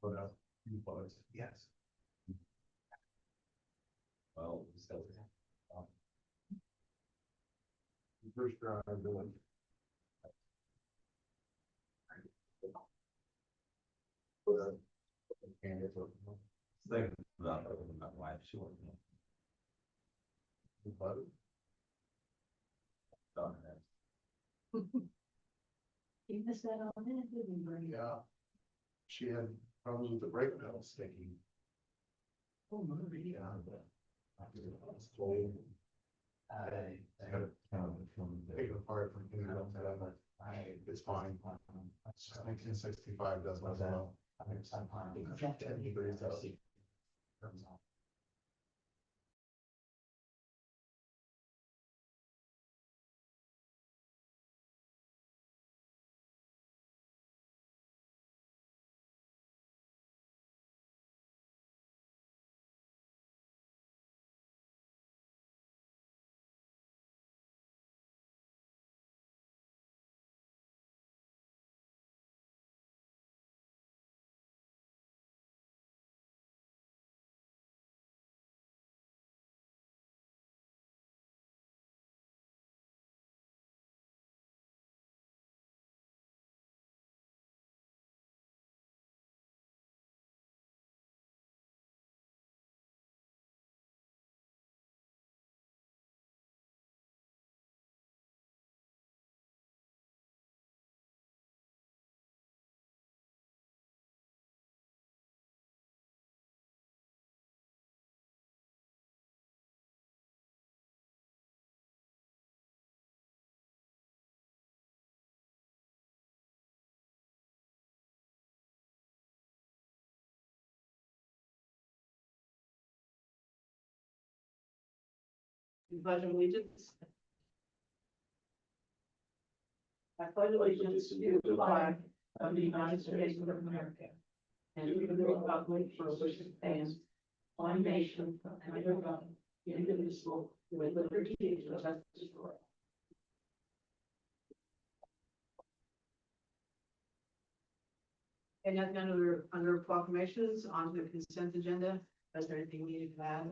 Put up, you vote yes. Well, so. First round, I'm doing. Thinking about it with my wife, she wouldn't. Done that. You missed that on that, didn't you? Yeah. She had problems with the brake pedal sticking. Oh, maybe. Yeah. I got it counted from Take it apart from here, it's fine. 1965 does not well. 10 degrees out. Pledge of allegiance. I pledge allegiance to the flag of the United States of America and to the republic for which it stands, one nation, under God, indivisible, with liberty and justice for all. And nothing under proclamations on the consent agenda. Is there anything we need to add?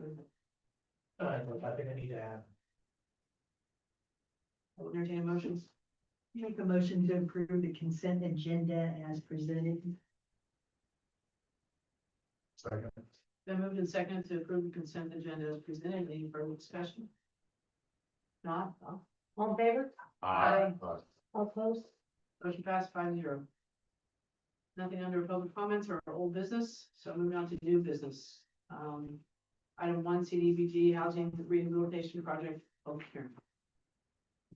Nothing I need to add. I will entertain motions. Make a motion to approve the consent agenda as presented. Second. Then moved and seconded to approve the consent agenda as presented. Any further discussion? Not, All in favor? Aye. All opposed? Motion passed 5-0. Nothing under public comments or old business, so moving on to new business. Item 1, CDBG Housing Rehabilitation Project, public hearing.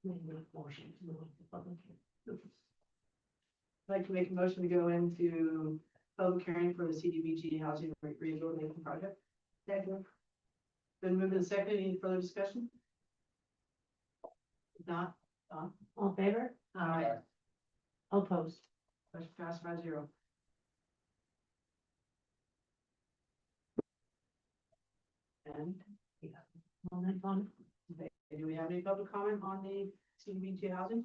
Motion to move to public hearing. I'd like to make a motion to go into public hearing for the CDBG Housing Rehabilitation Project. Second. Been moved and seconded. Any further discussion? If not, Don? All in favor? Aye. All opposed? Motion passed 5-0. And On that one. do we have any public comment on the CDBG housing?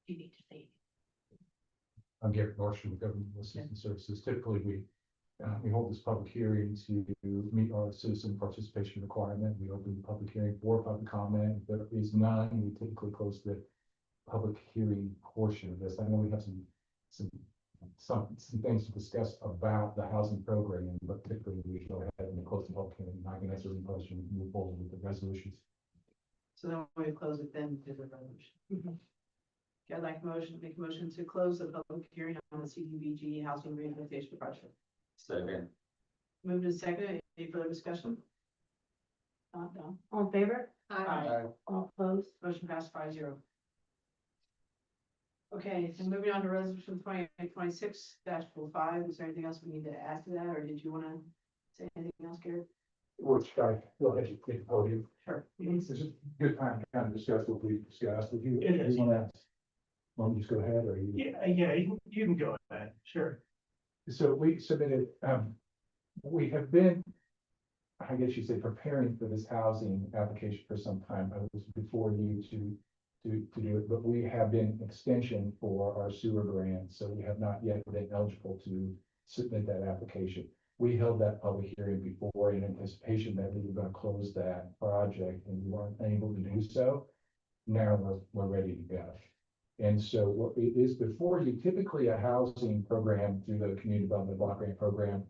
You need to say. I'm Garrett Marshall with Government Assistance Services. Typically, we hold this public hearing to meet our citizen participation requirement. We open the public hearing for public comment. If there is none, we typically close the public hearing portion of this. I know we have some things to discuss about the housing program, but typically we go ahead and close the public hearing. I can answer any questions, move forward with the resolutions. So then we close it then to the resolution. Okay, I'd like make a motion to close the public hearing on the CDBG housing rehabilitation project. Second. Moved and seconded. Any further discussion? Not done. All in favor? Aye. All opposed? Motion passed 5-0. Okay, so moving on to resolution 2026-05. Is there anything else we need to add to that, or did you want to say anything else, Gary? Which I go ahead and take the podium. Sure. This is a good time to kind of discuss what we discussed. If you, It is. you want to just go ahead or you? Yeah, you can go ahead, sure. So we submitted, we have been, I guess you say, preparing for this housing application for some time. I was before you to do it, but we have been extension for our sewer grant, so we have not yet been eligible to submit that application. We held that public hearing before in anticipation that we were going to close that project, and we weren't able to do so. Now we're ready to go. And so what it is before you, typically a housing program through the Community Development Block Grant Program,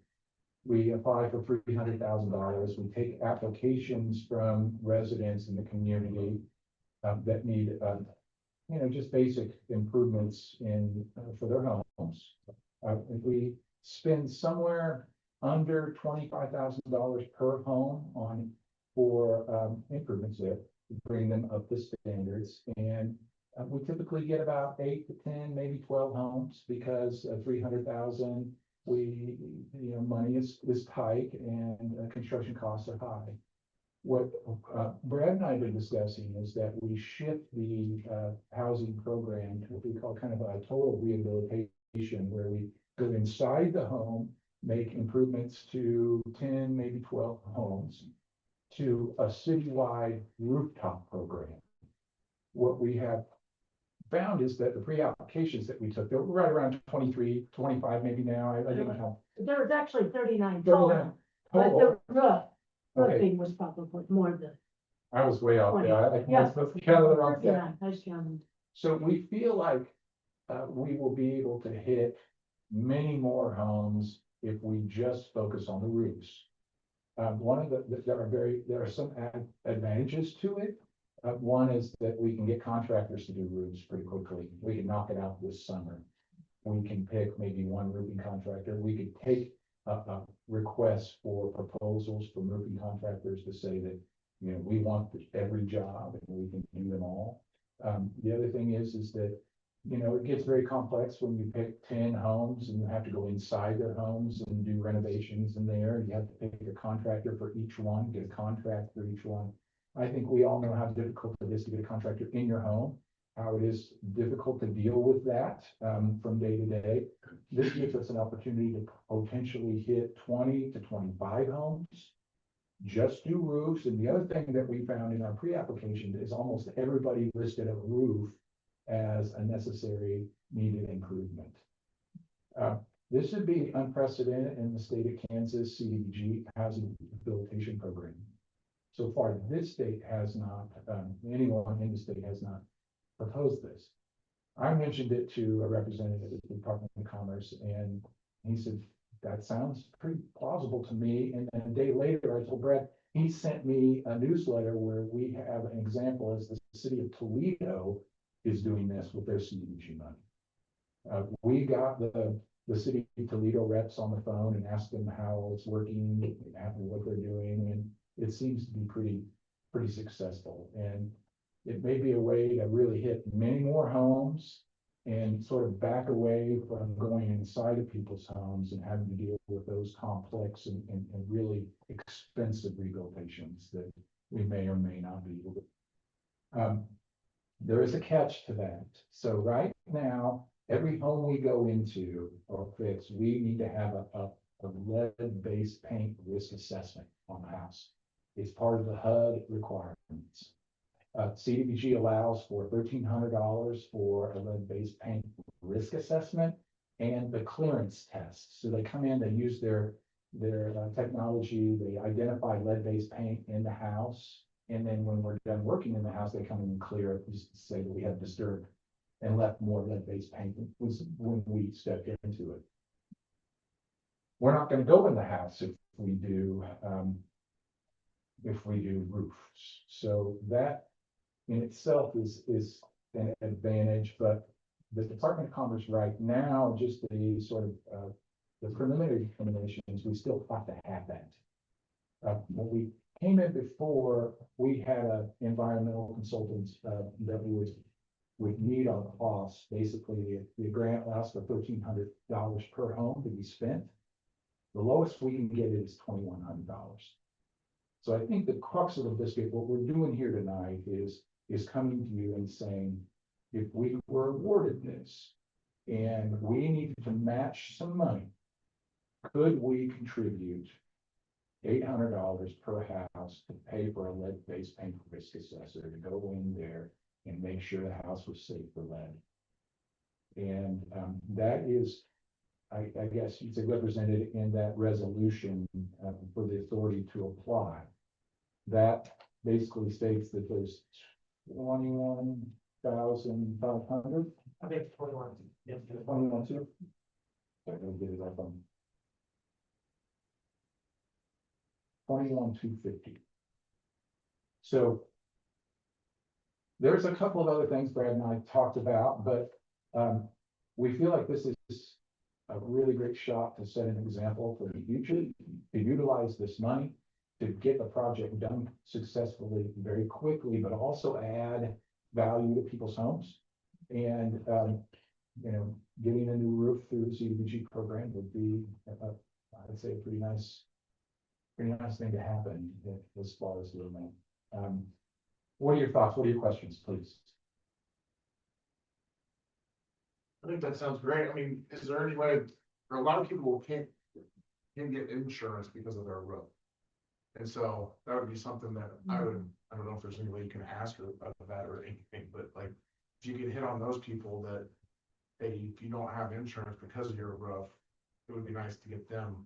we apply for $300,000. We take applications from residents in the community that need, just basic improvements in, for their homes. We spend somewhere under $25,000 per home for improvements there, to bring them up to standards. And we typically get about 8 to 10, maybe 12 homes, because 300,000, money is tight and construction costs are high. What Brad and I have been discussing is that we shift the housing program to what we call kind of a total rehabilitation, where we go inside the home, make improvements to 10, maybe 12 homes, to a citywide rooftop program. What we have found is that the pre-applications that we took, they were right around 23, 25 maybe now, I didn't count. There was actually 39 39 total, but total. the Okay, roofing was probably more than. I was way off there. I Yeah. must have counted the wrong thing. 39, I was counting. So we feel like we will be able to hit many more homes if we just focus on the roofs. One of there are some advantages to it. One is that we can get contractors to do roofs pretty quickly. We can knock it out this summer. We can pick maybe one roofing contractor. We could take a request for proposals from roofing contractors to say that, we want every job and we can do them all. The other thing is that, it gets very complex when you pick 10 homes and you have to go inside their homes and do renovations in there. You have to pick a contractor for each one, get a contract for each one. I think we all know how difficult it is to get a contractor in your home, how it is difficult to deal with that from day to day. This gives us an opportunity to potentially hit 20 to 25 homes, just do roofs. And the other thing that we found in our pre-application is almost everybody listed a roof as a necessary needed improvement. This would be unprecedented in the state of Kansas CDBG housing rehabilitation program. So far, this state has not, anyone in the state has not proposed this. I mentioned it to a representative of the Department of Commerce, and he said, that sounds pretty plausible to me. And then a day later, I told Brad, he sent me a newsletter where we have an example as the city of Toledo is doing this with their CDBG money. We got the city of Toledo reps on the phone and asked them how it's working, what they're doing, and it seems to be pretty successful. And it may be a way to really hit many more homes and sort of back away from going inside of people's homes and having to deal with those complex and really expensive rehabilitations that we may or may not be able to. There is a catch to that. So right now, every home we go into or fix, we need to have a lead-based paint risk assessment on the house. It's part of the HUD requirements. CDBG allows for $1,300 for a lead-based paint risk assessment and the clearance test. So they come in, they use their technology, they identify lead-based paint in the house. And then when we're done working in the house, they come in and clear it, just to say that we have disturbed and left more lead-based paint was when we stepped into it. We're not going to go in the house if we do roofs. So that in itself is an advantage, but the Department of Commerce right now, just the sort of the preliminary determinations, we still have to have that. When we came in before, we had an environmental consultant that would meet our costs. Basically, the grant allows for $1,300 per home to be spent. The lowest we can get is $2,100. So I think the crux of the biscuit, what we're doing here tonight is coming to you and saying, if we were awarded this and we need to match some money could we contribute $800 per house to pay for a lead-based paint risk assessor to go in there and make sure the house was safe for lead? And that is, I guess you'd say represented in that resolution for the authority to apply. That basically states that there's 21,500. I think 21. Yeah. 21 too. I'm gonna get it up on. 21,250. So. There's a couple of other things Brad and I talked about, but we feel like this is a really great shot to set an example for the future, to utilize this money to get the project done successfully, very quickly, but also add value to people's homes. And, you know, getting a new roof through the CDBG program would be, I'd say, a pretty nice thing to happen as far as the amount. What are your thoughts? What are your questions, please? I think that sounds great. I mean, is there any way, for a lot of people who can't get insurance because of their roof? And so that would be something that I don't know if there's any way you can ask her about that or anything, but like, if you could hit on those people that, hey, if you don't have insurance because of your roof, it would be nice to get them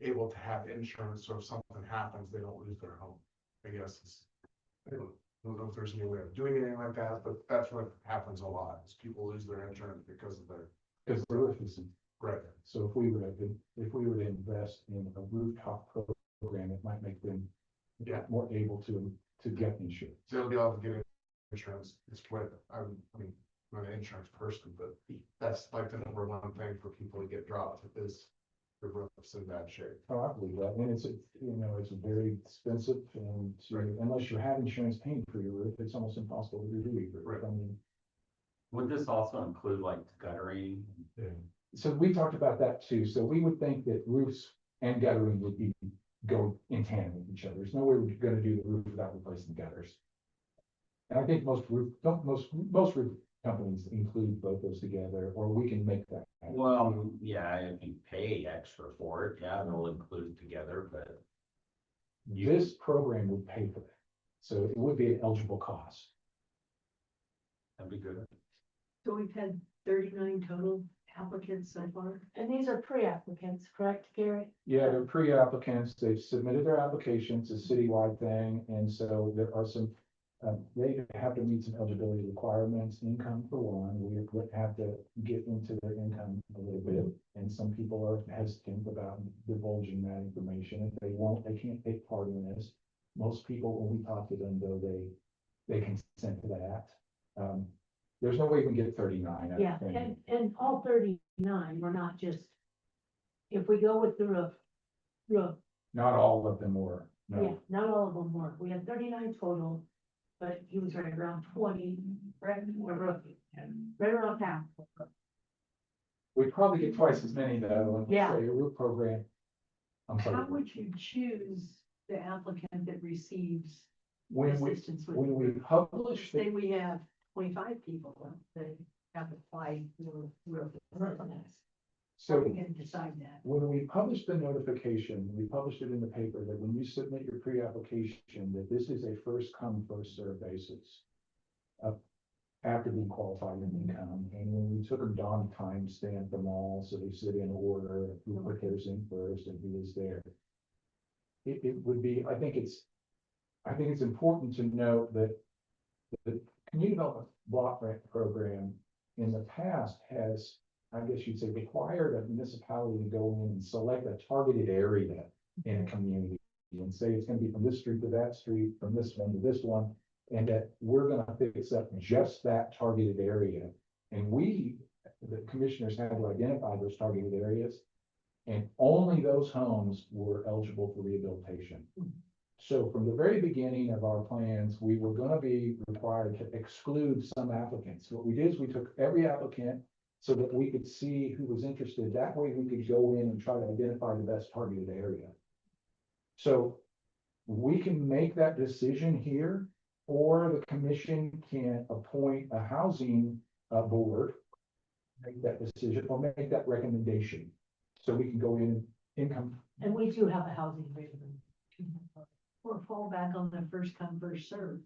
able to have insurance, so if something happens, they don't lose their home. I guess I don't know if there's any way of doing anything like that, but that's what happens a lot, is people lose their insurance because of their. Because the roof isn't. Right. So if we were to invest in a rooftop program, it might make them more able to get insurance. They'll be able to get insurance. It's what I mean, I'm not an insurance person, but that's like the number one thing for people to get dropped is the roof's in bad shape. Oh, I believe that. And it's very expensive and unless you have insurance paying for your roof, it's almost impossible to do either. Right. I mean, Would this also include like guttering? so we talked about that too. So we would think that roofs and guttering would go in tandem with each other. There's no way we're gonna do the roof without replacing gutters. And I think most roof companies include both those together, or we can make that happen. Well, yeah, if you pay extra for it, yeah, they'll include it together, but This program would pay for that. So it would be an eligible cost. that'd be good. So we've had 39 total applicants so far. And these are pre-applicants, correct, Gary? Yeah, they're pre-applicants. They've submitted their applications, a citywide thing, and so there are some. They have to meet some eligibility requirements, income for one. We would have to get into their income a little bit. And some people are hesitant about divulging that information. If they can't take part in this. Most people, when we talk to them, though, they consent to that. There's no way we can get 39. I Yeah, think. and all 39 were not just, if we go with the roof, Not all of them were, no. yeah, not all of them were. We had 39 total, but he was right around 20, right around half. We probably get twice as many though, in Yeah. say a roof program. I'm sorry. How would you choose the applicant that receives When assistance with? we publish, Say we have 25 people that have applied for roof. So so we can decide that. when we publish the notification, we published it in the paper that when you submit your pre-application, that this is a first come, first served basis. After being qualified in income, and when we took them down time stamp them all, so they sit in order, who put theirs in first and who is there. It would be, I think it's important to note that the community development block grant program in the past has, I guess you'd say, required a municipality to go in and select a targeted area in a community and say it's gonna be from this street to that street, from this one to this one, and that we're gonna fix up just that targeted area. And we, the commissioners, had to identify those targeted areas, and only those homes were eligible for rehabilitation. So from the very beginning of our plans, we were gonna be required to exclude some applicants. What we did is we took every applicant so that we could see who was interested. That way we could go in and try to identify the best targeted area. So we can make that decision here, or the commission can appoint a housing board, make that decision or make that recommendation. So we can go in income. And we do have a housing rate. Or fall back on the first come, first served.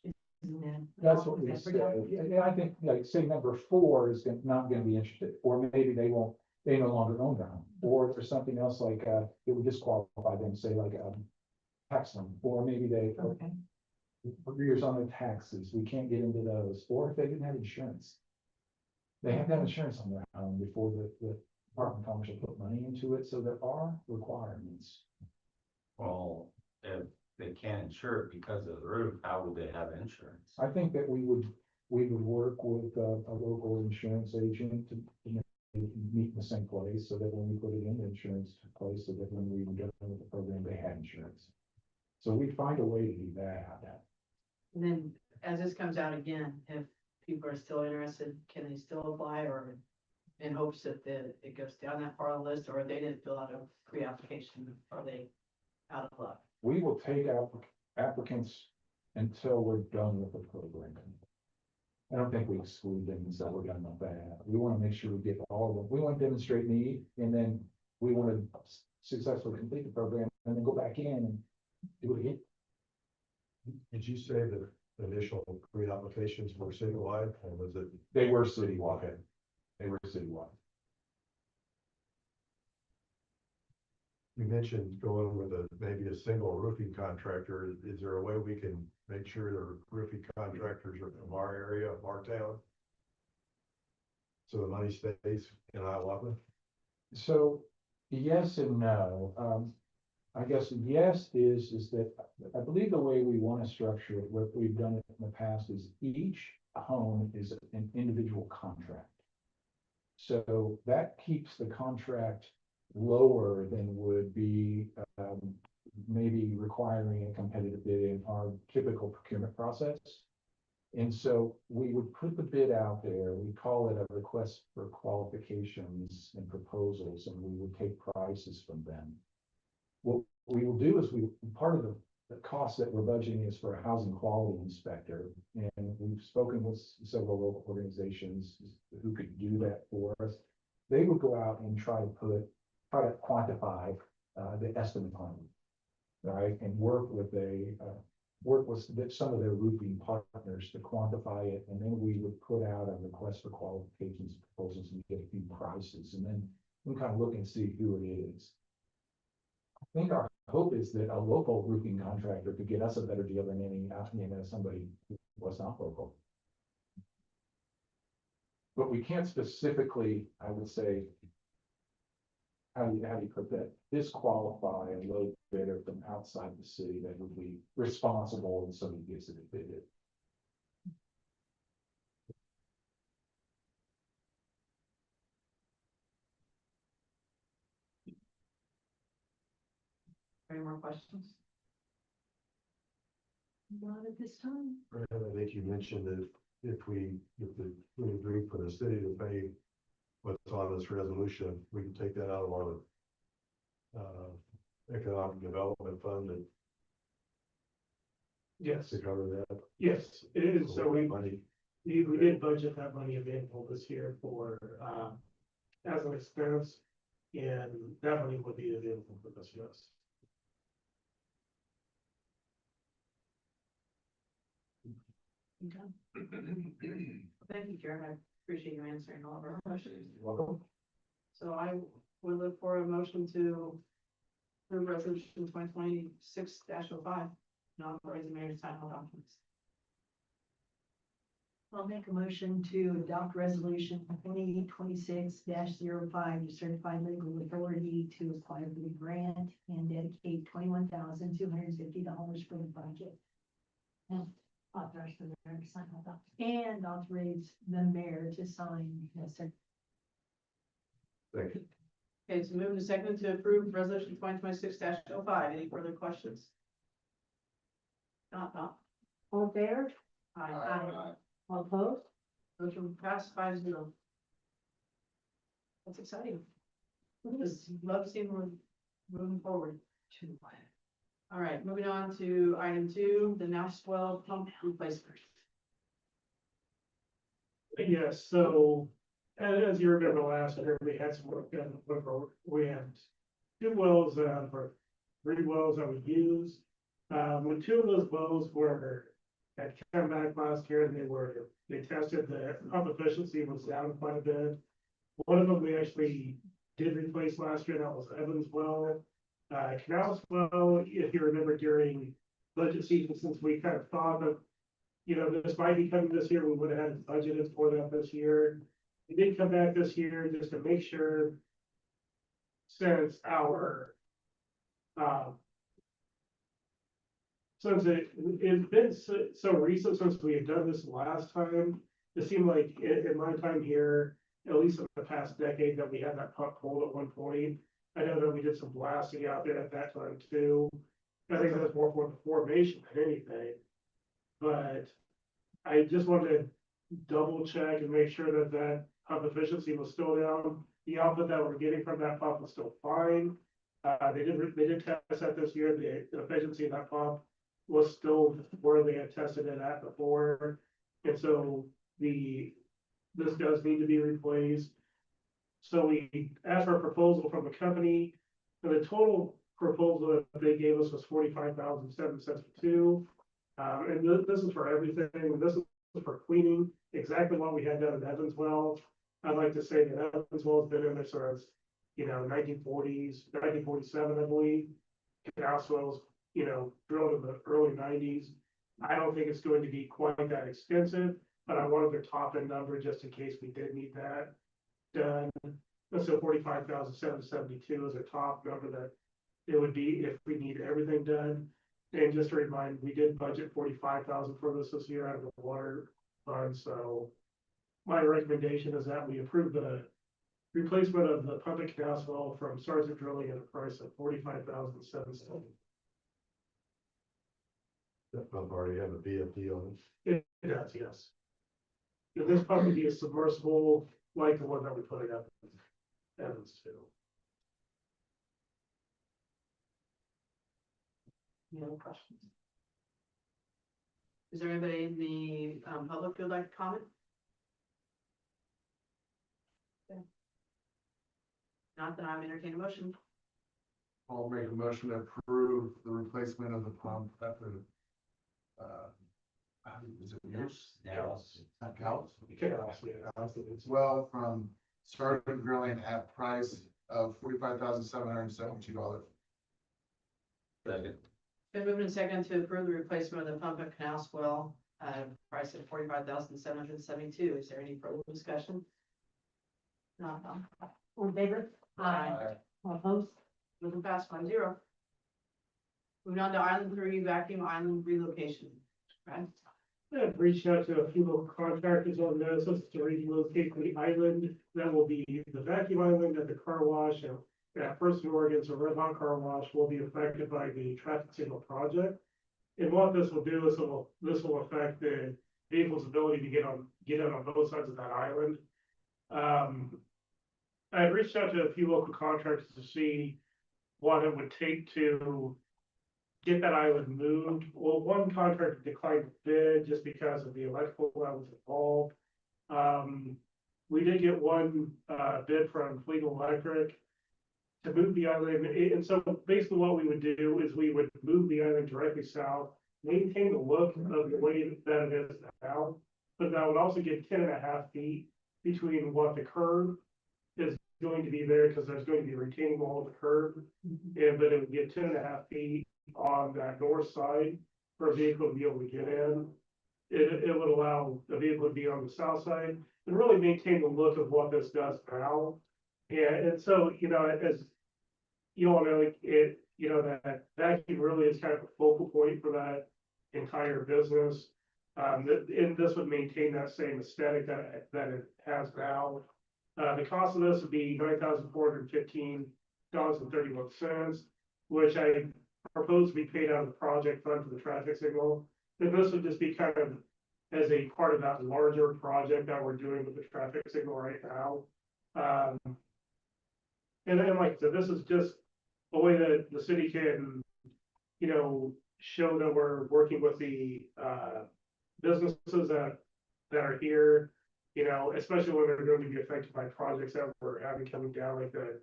Isn't that? That's what we said. Yeah, I think, like, say number 4 is not gonna be interested, or maybe they no longer own their home. Or if there's something else like, it would disqualify them, say like, tax them, or maybe they, Okay, years on their taxes, we can't get into those, or if they didn't have insurance. They have to have insurance on their home before the Department of Commerce will put money into it, so there are requirements. Well, if they can't insure it because of the roof, how would they have insurance? I think that we would work with a local insurance agent to meet in the same place, so that when we put it in the insurance place, so that when we get into the program, they had insurance. So we'd find a way to do that. And then, as this comes out again, if people are still interested, can they still apply, or in hopes that it goes down that far on the list, or they didn't fill out a pre-application, are they out of luck? We will take applicants until we're done with the program. I don't think we exclude them until we're done with that. We want to make sure we get all of them. We want to demonstrate need, and then we want to successfully complete the program, and then go back in and do it again. Did you say that the initial pre-applications were citywide, or was it? They were citywide. They were citywide. You mentioned going with maybe a single roofing contractor. Is there a way we can make sure the roofing contractors are from our area, of our town? So the money stays in Iowa? So yes and no. I guess yes is that I believe the way we want to structure it, what we've done it in the past, is each home is an individual contract. So that keeps the contract lower than would be maybe requiring a competitive bid in our typical procurement process. And so we would put the bid out there, we call it a request for qualifications and proposals, and we would take prices from them. What we will do is part of the cost that we're budgeting is for a housing quality inspector. And we've spoken with several local organizations who could do that for us. They would go out and try to quantify the estimate on it, right? And work with some of their roofing partners to quantify it. And then we would put out a request for qualifications proposals and get a few prices. And then we kind of look and see who it is. I think our hope is that a local roofing contractor could get us a better deal than somebody who was not local. But we can't specifically, I would say, how do you put that, disqualify a low bidder from outside the city that would be responsible when somebody gets it bid. Any more questions? not at this time. And I think you mentioned that if we agree for the city to pay what's on this resolution, we can take that out of our economic development fund and Yes, to cover that. yes, it is. So we Money. did budget that money available this year for, as an expense. And that money would be available for this, yes. Thank you, Jared. I appreciate you answering all of our questions. Welcome. So I would look for a motion to approve resolution 2026-05, not authorizing mayor to sign all documents. I'll make a motion to adopt resolution 2026-05 to certify legal authority to apply for the grant and dedicate $21,250 for the budget. And authorize the mayor to sign all documents. And authorize the mayor to sign the certificate. Thank you. Okay, so moving to second to approve resolution 2026-05. Any further questions? Not. All in favor? Aye. All opposed? Motion passed 5-0. That's exciting. Just love seeing we're moving forward. All right, moving on to item 2, the now swell pump replacement. Yes, so And as you remember last year, we had some work done, we had two wells, or three wells that we used. When two of those wells had come back last year, and they tested the pump efficiency was down quite a bit. One of them we actually did replace last year, that was Evans well. Canals well, if you remember during budget season, since we kind of thought that, this might be coming this year, we would have had budgeted for that this year. It did come back this year just to make sure. Since it's been so recent since we had done this last time, it seemed like in my time here, at least in the past decade, that we had that pump pulled at one point. I know that we did some blasting out there at that time too. I think that's more for the formation than anything. But I just wanted to double check and make sure that that pump efficiency was still down. The output that we're getting from that pump was still fine. They did test that this year. The efficiency of that pump was still where they had tested it at before. And so this does need to be replaced. So we asked for a proposal from the company, and the total proposal that they gave us was $45,772. And this is for everything. This is for cleaning, exactly what we had done at Evans well. I'd like to say that Evans well has been in there since, 1940s, 1947, I believe. Canals wells, drilled in the early 90s. I don't think it's going to be quite that extensive, but I wanted the top end number just in case we did need that done. So 45,772 is a top number that it would be if we need everything done. And just to remind, we did budget 45,000 for this year out of the water fund. So my recommendation is that we approve the replacement of the pump and canal well from Sergeant Drilling at a price of $45,770. That pump already have a BFD on it. It does, yes. And this pump would be a submersible like the one that we put it up in Evans too. Any other questions? Is there anybody in the public who would like to comment? Okay. Not that I'm entertaining a motion. I'll make a motion to approve the replacement of the pump at the, is it yours? Yes. At Cal's? Okay. It's well from Sergeant Drilling at price of $45,772. Second. Been moved and seconded to approve the replacement of the pump and canal well at a price of $45,772. Is there any further discussion? Not, All in favor? Aye. All opposed? Moving past 5-0. Moving on to Island 3 vacuum island relocation, right? I've reached out to a few local contractors on this to relocate the island. That will be the vacuum island at the car wash and at First in Oregon, so Red Hot Car Wash will be affected by the traffic signal project. And what this will do is this will affect the vehicle's ability to get out on both sides of that island. I reached out to a few local contractors to see what it would take to get that island moved. Well, one contractor declined to bid just because of the electrical that was involved. We did get one bid from Fleet Electric to move the island. And so basically what we would do is we would move the island directly south, maintain the look of the way that it is now, but that would also get 10.5 feet between what the curb is going to be there, because there's going to be a retaining wall of the curb. And but it would get 10.5 feet on that north side for a vehicle to be able to get in. It would allow the vehicle to be on the south side and really maintain the look of what this does now. And so, as you all know, that vacuum really is kind of a focal point for that entire business. And this would maintain that same aesthetic that it has now. The cost of this would be $9,415.31, which I propose to be paid out of the project fund for the traffic signal. And this would just be kind of as a part of that larger project that we're doing with the traffic signal right now. And then, like I said, this is just a way that the city can, show that we're working with the businesses that are here. You know, especially when they're going to be affected by projects that we're having coming down, like the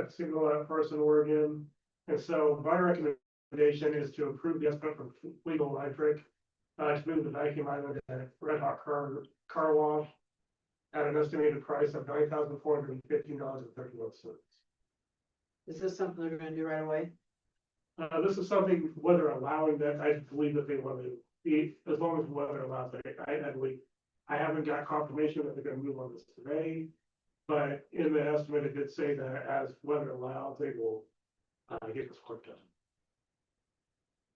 single out Carson, Oregon. And so my recommendation is to approve the estimate from Legal Electric to move the vacuum island at Red Hot Car Wash at an estimated price of $9,415.31. Is this something they're gonna do right away? This is something, whether allowing that, I believe that they want to be, as long as weather allows it, I believe. I haven't got confirmation that they're gonna move on this today, but in the estimate, it did say that as weather allows, they will get this work done.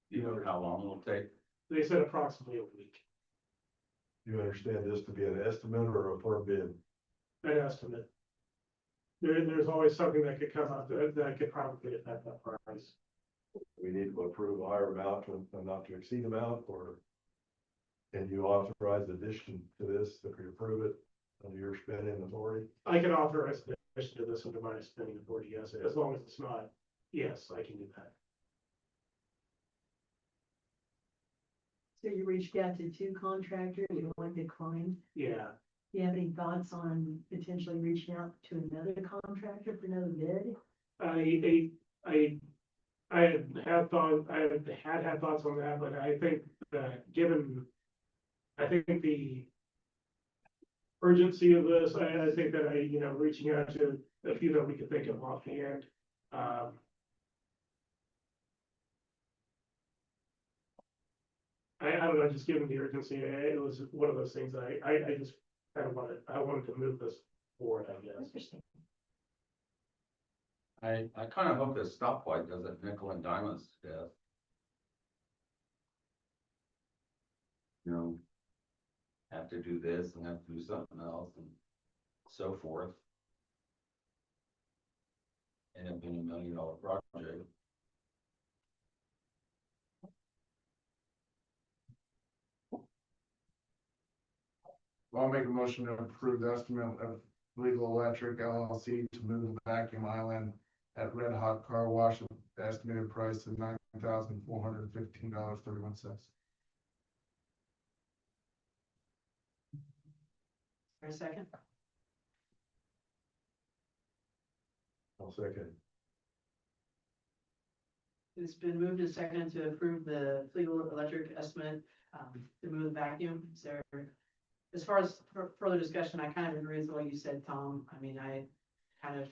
You know how long it'll take? They said approximately a week, You understand this to be an estimate or a firm bid? an estimate. There's always something that could come up that could probably affect that price. We need to approve a higher amount and not to exceed amount, or can you authorize addition to this if we approve it under your spending authority? I can authorize the addition to this under my spending authority, yes, as long as it's not, yes, I can do that. So you reached out to two contractors, you one declined. Yeah. Do you have any thoughts on potentially reaching out to another contractor for another bid? I had thoughts on that, but I think that given, I think the urgency of this, I think that reaching out to a few that we could think of offhand. I don't know, just given the urgency, it was one of those things that I just kind of wanted to move this forward, I guess. Interesting. I kind of hope this stoplight doesn't nickel and dime us to death. You know, have to do this and have to do something else and so forth. End up being $1 million project. Well, I'll make a motion to approve the estimate of Legal Electric LLC to move the vacuum island at Red Hot Car Wash, the estimated price of $9,415.31. For a second? I'll second. It's been moved and seconded to approve the Legal Electric estimate, to move the vacuum. Is there, as far as further discussion, I kind of agree with what you said, Tom. I mean, I kind of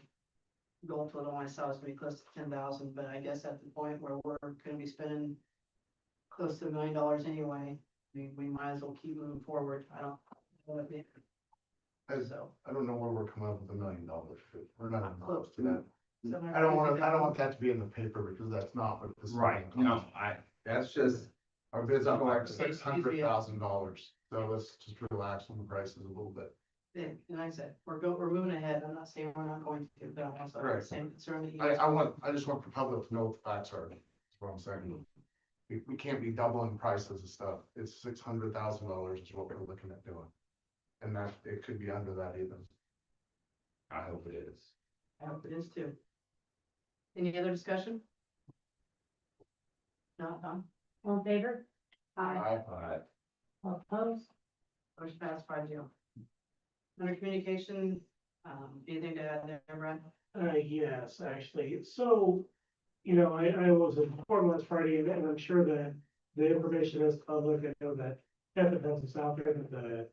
gulped a little when I saw it's gonna be close to 10,000, but I guess at the point where we're gonna be spending close to $1 million anyway, we might as well keep moving forward. I don't know what the, so. I don't know where we're coming up with $1 million. We're not even close to that. so I don't want that to be in the paper because that's not what this. is. No, that's just, Our bids are like Excuse me. $600,000, so let's just relax on the prices a little bit. Yeah, and like I said, we're moving ahead. I'm not saying we're not going to, but I'm also Right. the same concern that you. I just want the public to know what the facts are, that's what I'm saying. We can't be doubling prices and stuff, it's $600,000 is what we're looking at doing. And that, it could be under that even. I hope it is. I hope it is too. Any other discussion? No, Tom? All in favor? Alright, All opposed? Motion passed 5-0. Under communication, anything to add there, Brad? Yes, actually, so, I was informed last Friday, and I'm sure that the information is public. I know that FFS is out there, that the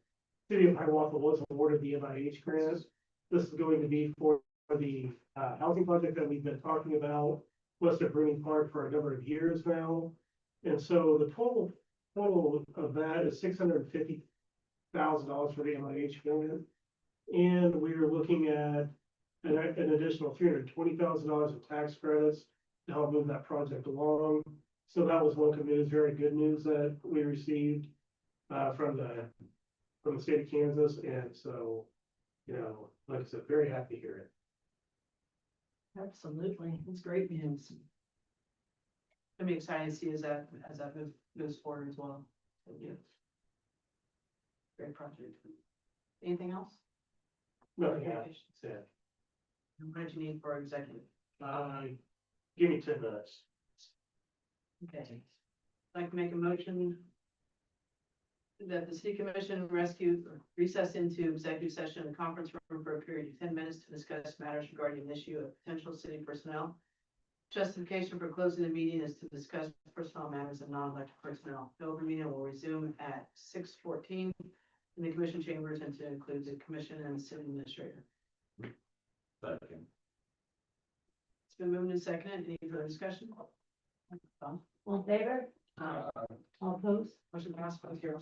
city of Hiawatha was awarded the MIH grant. This is going to be for the housing project that we've been talking about, west of Bruning Park, for a number of years now. And so the total of that is $650,000 for the MIH grant. And we are looking at an additional $320,000 of tax credits to help move that project along. So that was welcome news, very good news that we received from the state of Kansas. And so, like I said, very happy to hear it. Absolutely, it's great news. It'll be exciting to see as that moves forward as well. So, yeah. Great project. Anything else? Nothing else said. What did you need for executive? Give me 10 minutes. Okay. I'd like to make a motion that the city commission recess into executive session in the conference room for a period of 10 minutes to discuss matters regarding an issue of potential city personnel. Justification for closing the meeting is to discuss personnel matters of non-elected personnel. The open meeting will resume at 6:14 in the commission chambers and to include the commission and the city administrator. Second. It's been moved and seconded. Any further discussion? All in favor? All opposed? Motion passed 5-0.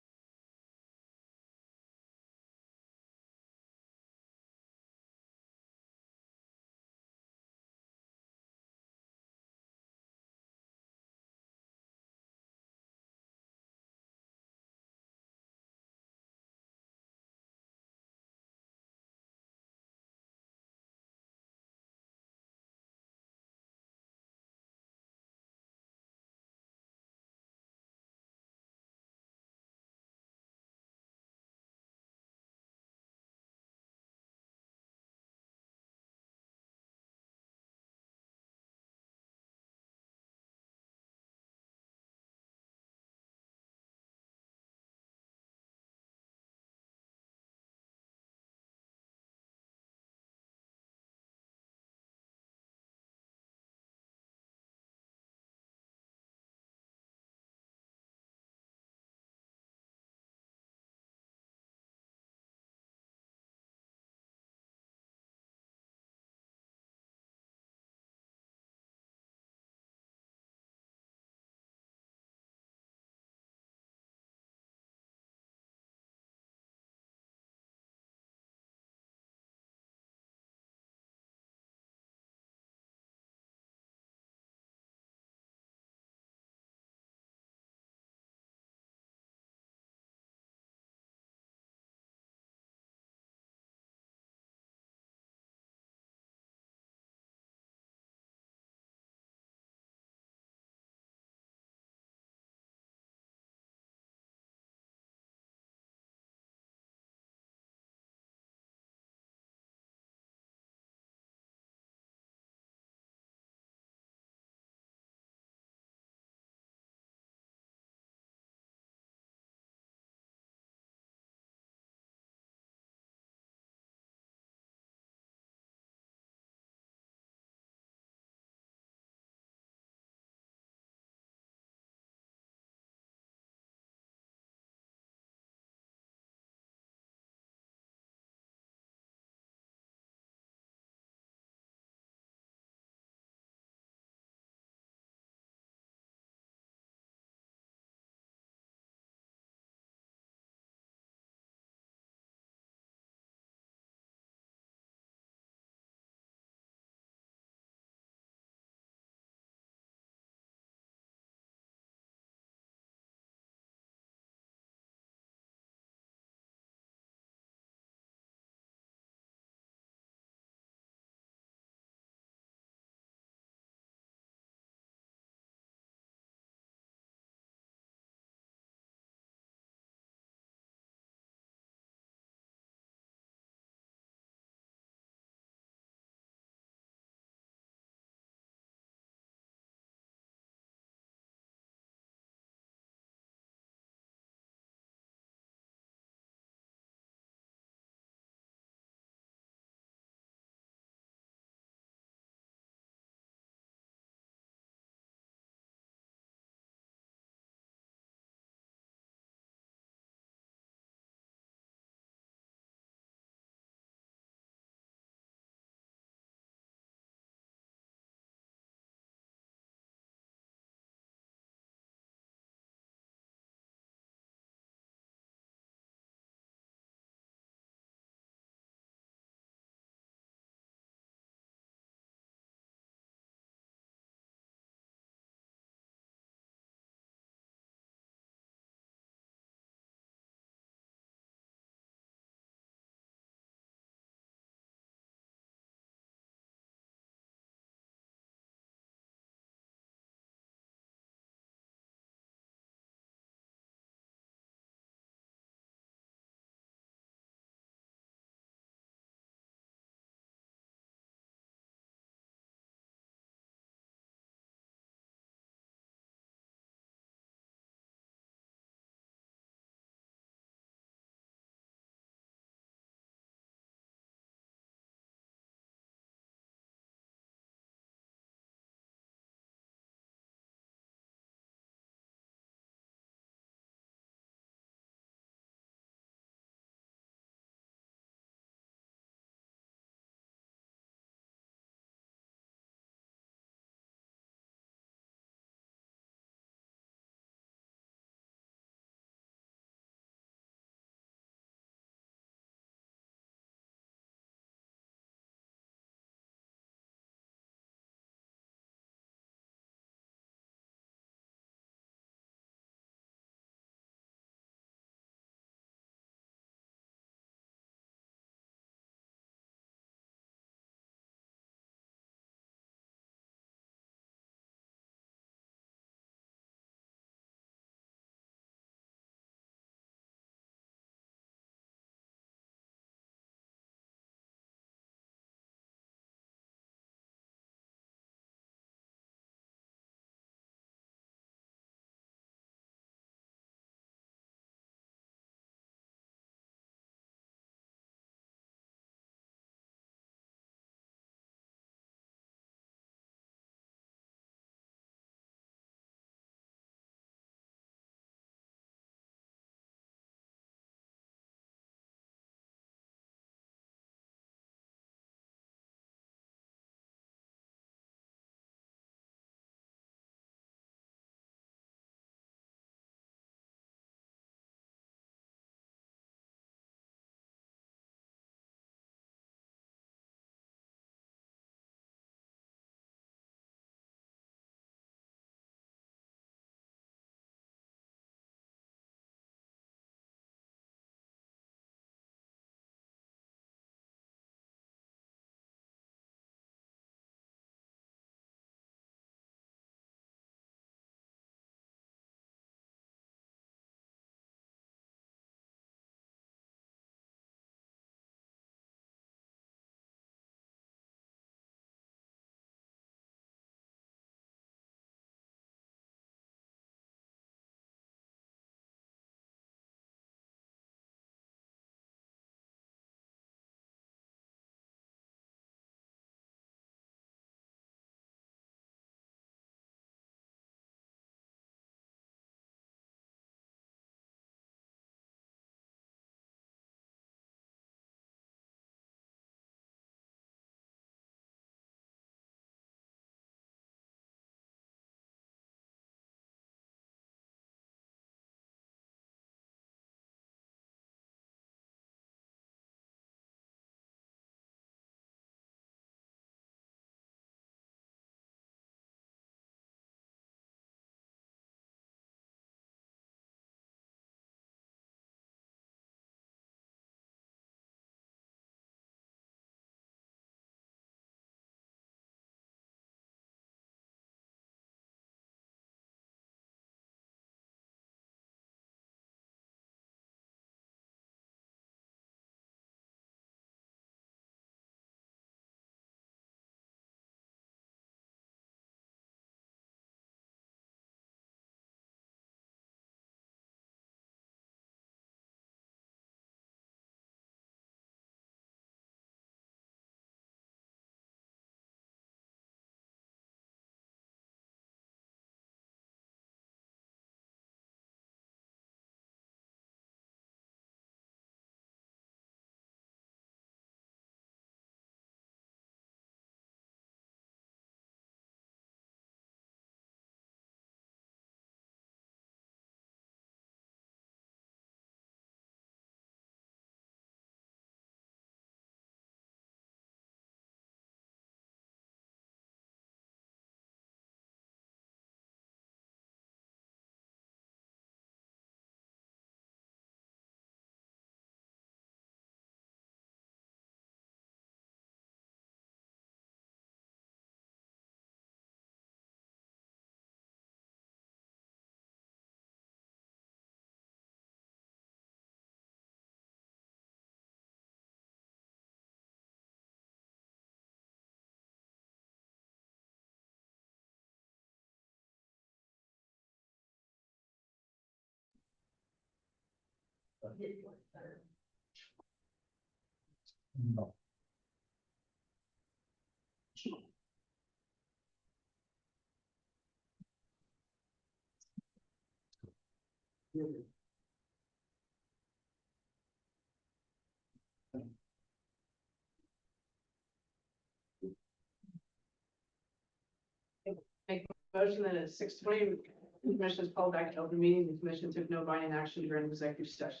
Motion that at 6:20, the commission is called back to open meeting. The commission took no binding action during executive session.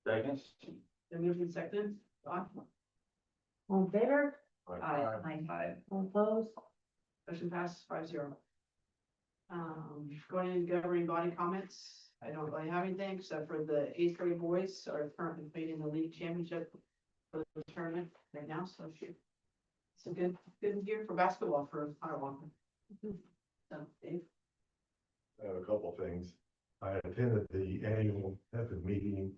Second. Then moved and seconded. Dawn? All in favor? Aye. Aye. All opposed? Motion passes 5-0. Going into governing body comments, I don't really have anything except for the eighth grade boys are currently playing in the league championship for the tournament right now, so it's a good year for basketball for Iowa. So, Dave? I have a couple of things. I attended the annual EPID meeting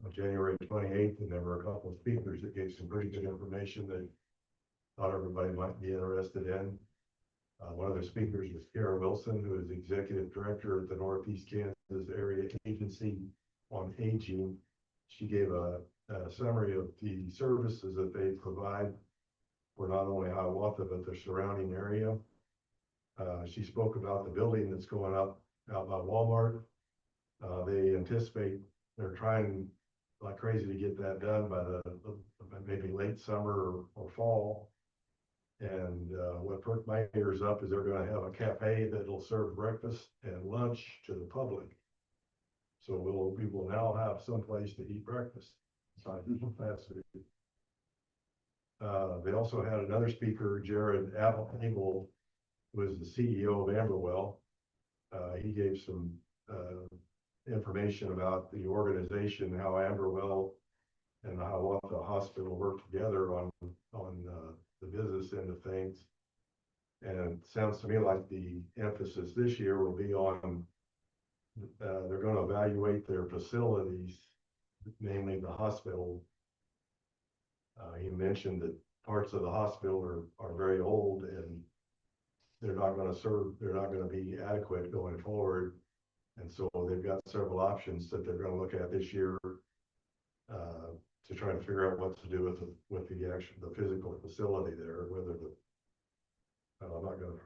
on January 28th, and there were a couple of speakers that gave some pretty good information that thought everybody might be interested in. One of the speakers was Kara Wilson, who is Executive Director at the Northeast Kansas Area Agency on Aging. She gave a summary of the services that they provide for not only Hiawatha, but the surrounding area. She spoke about the building that's going up out by Walmart. They anticipate they're trying like crazy to get that done by the maybe late summer or fall. And what perked my ears up is they're going to have a cafe that'll serve breakfast and lunch to the public. So we will now have some place to eat breakfast. Fast food. They also had another speaker, Jared Abel, who is the CEO of Amberwell. He gave some information about the organization, how Amberwell and the Hiawatha Hospital work together on the business end of things. And it sounds to me like the emphasis this year will be on they're going to evaluate their facilities, namely the hospital. He mentioned that parts of the hospital are very old and they're not going to be adequate going forward. And so they've got several options that they're going to look at this year to try to figure out what to do with the physical facility there, whether I'm not going to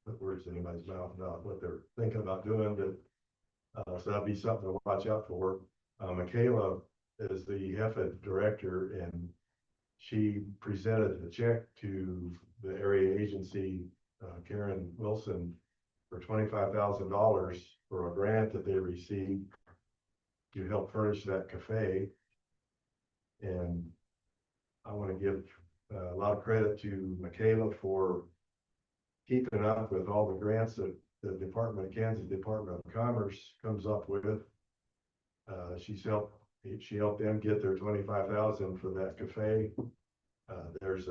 put words in anybody's mouth about what they're thinking about doing, but so that'd be something to watch out for. Michaela is the HEFA director, and she presented the check to the area agency, Karen Wilson, for $25,000 for a grant that they received to help furnish that cafe. And I want to give a lot of credit to Michaela for keeping up with all the grants that the Kansas Department of Commerce comes up with. She helped them get their $25,000 for that cafe. There's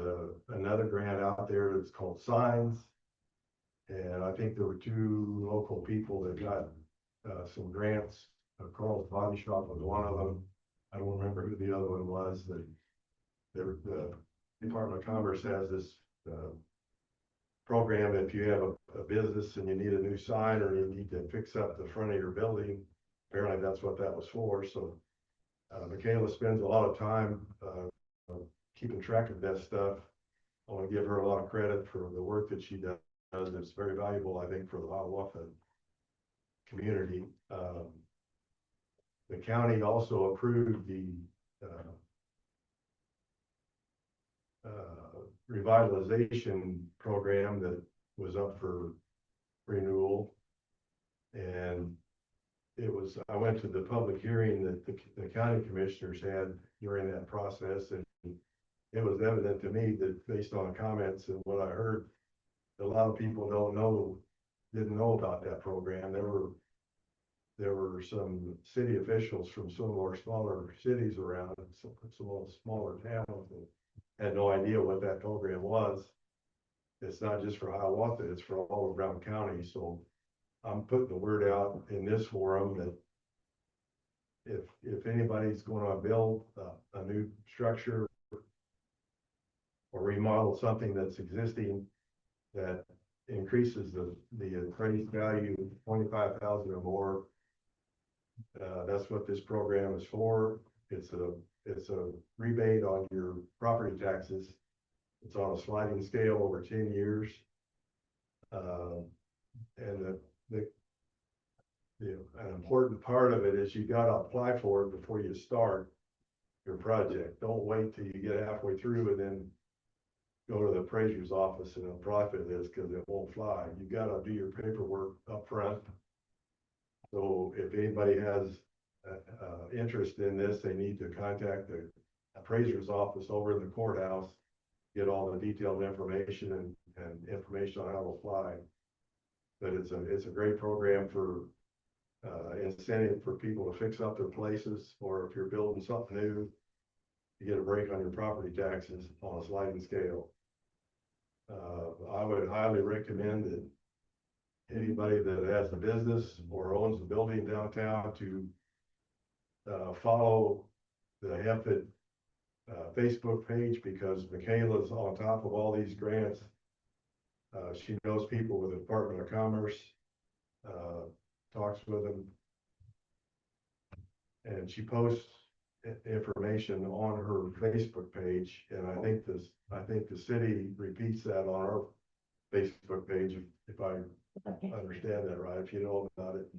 another grant out there that's called Signs. And I think there were two local people that got some grants. Carl's Body Shop was one of them. I don't remember who the other one was. The Department of Commerce has this program. If you have a business and you need a new sign or you need to fix up the front of your building, apparently that's what that was for. So Michaela spends a lot of time keeping track of that stuff. I want to give her a lot of credit for the work that she does. It's very valuable, I think, for the Hiawatha community. The county also approved the revitalization program that was up for renewal. And I went to the public hearing that the county commissioners had during that process, and it was evident to me that based on comments and what I heard, a lot of people didn't know about that program. There were some city officials from some of our smaller cities around, some smaller towns that had no idea what that program was. It's not just for Hiawatha, it's for all of Brown County. So I'm putting the word out in this forum that if anybody's going to build a new structure or remodel something that's existing that increases the appraised value 25,000 or more, That's what this program is for. It's a rebate on your property taxes. It's on a sliding scale over 10 years. And an important part of it is you gotta apply for it before you start your project. Don't wait till you get halfway through and then go to the appraiser's office and apply for this, because it won't fly. You gotta do your paperwork up front. So if anybody has interest in this, they need to contact the appraiser's office over in the courthouse, get all the detailed information and information on how to apply. But it's a great program for incentive for people to fix up their places, or if you're building something new, you get a break on your property taxes on a sliding scale. I would highly recommend that anybody that has a business or owns a building downtown to follow the HEFIT Facebook page, because Michaela's on top of all these grants. She knows people with the Department of Commerce, talks with them. And she posts information on her Facebook page, and I think the city repeats that on our Facebook page, if I understand that right, if you know about it.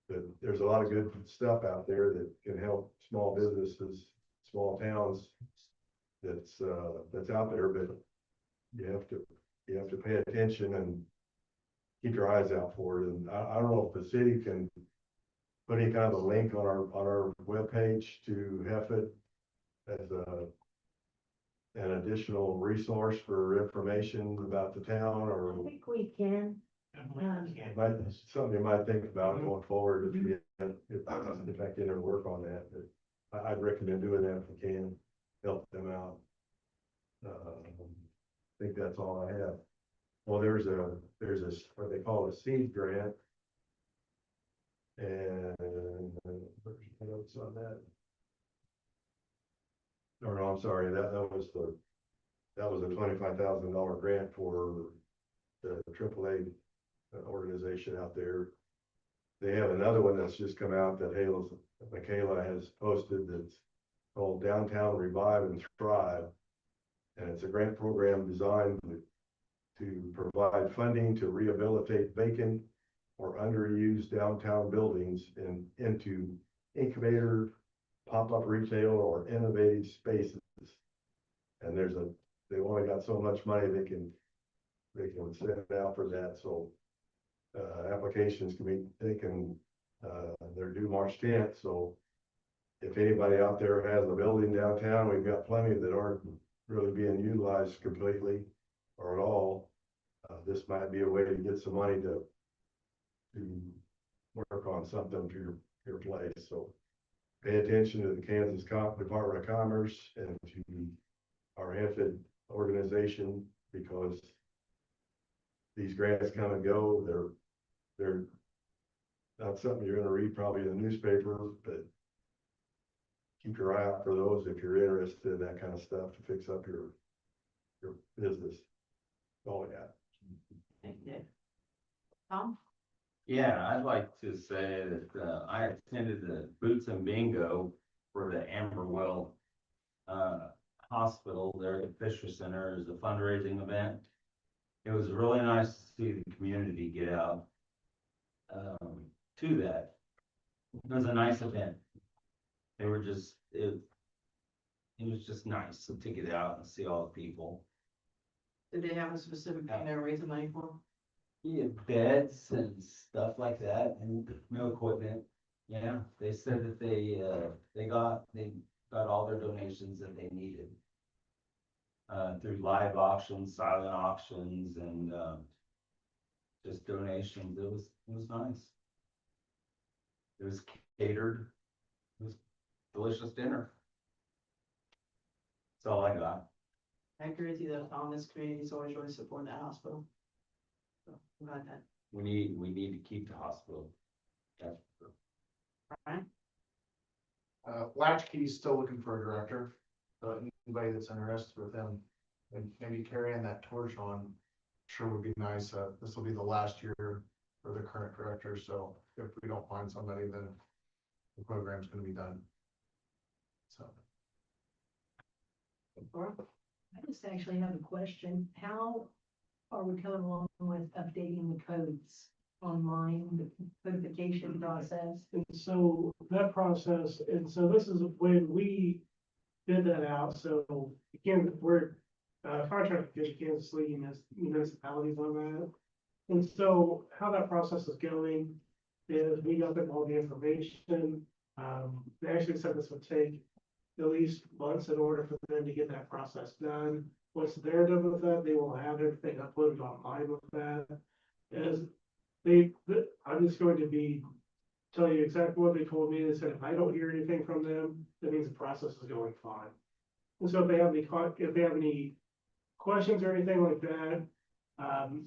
But there's a lot of good stuff out there that can help small businesses, small towns, that's out there, but you have to pay attention and keep your eyes out for it. And I don't know if the city can put any kind of a link on our webpage to HEFIT as an additional resource for information about the town, or I think we can. something you might think about going forward if I can ever work on that. But I'd recommend doing that if we can, help them out. I think that's all I have. Well, there's what they call a seed grant. And where's the notes on that? Or no, I'm sorry, that was a $25,000 grant for the AAA organization out there. They have another one that's just come out that Michaela has posted, that's called Downtown Revive and Thrive. And it's a grant program designed to provide funding to rehabilitate vacant or underused downtown buildings into incubator, pop-up retail, or innovative spaces. And they've only got so much money they can send out for that. So applications can be taken, they're due March 10th. So if anybody out there has a building downtown, we've got plenty that aren't really being utilized completely or at all. This might be a way to get some money to work on something for your place. So pay attention to the Kansas Department of Commerce and to our HEFIT organization, because these grants come and go. They're not something you're going to read probably in the newspaper, but keep your eye out for those if you're interested in that kind of stuff to fix up your business. Oh yeah. Thank you. Tom? Yeah, I'd like to say that I attended the Boots and Bingo for the Amberwell Hospital there at Fisher Center as a fundraising event. It was really nice to see the community get out to that. It was a nice event. They were just, it was just nice to get out and see all the people. Did they have a specific thing they were raising money for? Yeah, beds and stuff like that, and no equipment. Yeah, they said that they got all their donations that they needed. Through live auctions, silent auctions, and just donations. It was nice. It was catered. It was delicious dinner. That's all I got. I agree with you that this community's always really supporting that hospital. So I'm glad that. We need to keep the hospital. That's for sure. Brian? Latchkey's still looking for a director, so anybody that's interested with them, and maybe carrying that torch on, sure would be nice. This will be the last year for the current director, so if we don't find somebody, then the program's gonna be done. So. I just actually have a question. How are we coming along with updating the codes online, the codification process? And so that process, and so this is when we bid that out, so again, we're contracted with Kansas City municipalities on that. And so how that process is going is we got them all the information. They actually said this would take at least months in order for them to get that process done. Once they're done with that, they will have everything uploaded online with that. As I'm just going to be tell you exactly what they told me. They said, if I don't hear anything from them, that means the process is going fine. And so if they have any questions or anything like that,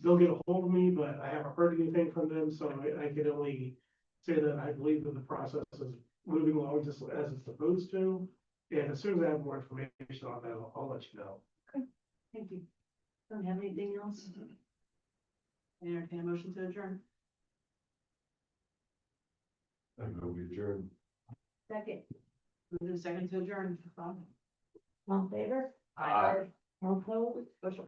they'll get a hold of me, but I haven't heard anything from them, so I can only say that I believe that the process is moving along just as it's supposed to. And as soon as I have more information on that, I'll let you know. Thank you. Don't have anything else? Entertain a motion to adjourn. I know we adjourned. Second. Move to second to adjourn. All in favor? Aye. All opposed? Motion